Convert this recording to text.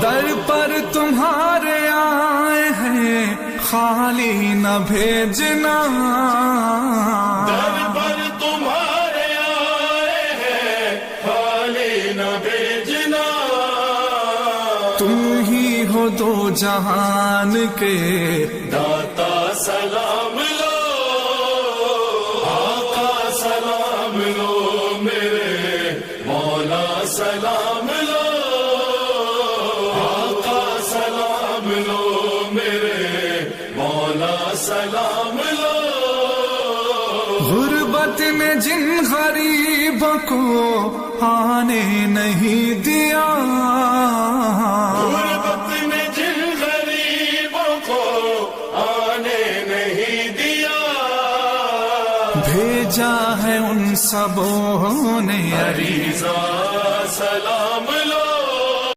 در پر تمہارے آئے ہیں خالی نہ بھیجنا، در پر تمہارے آئے ہیں خالی نہ بھیجنا، تم ہی ہو دو جہان کے داتا سلام لو، آقا سلام لو، میرے مولا سلام لو، آقا سلام لو، میرے مولا سلام لو۔ غربت نے جن غریبوں کو آنے نہیں دیا، غربت نے جن غریبوں کو آنے نہیں دیا، بھیجا ہے ان سبوں نے عریضہ سلام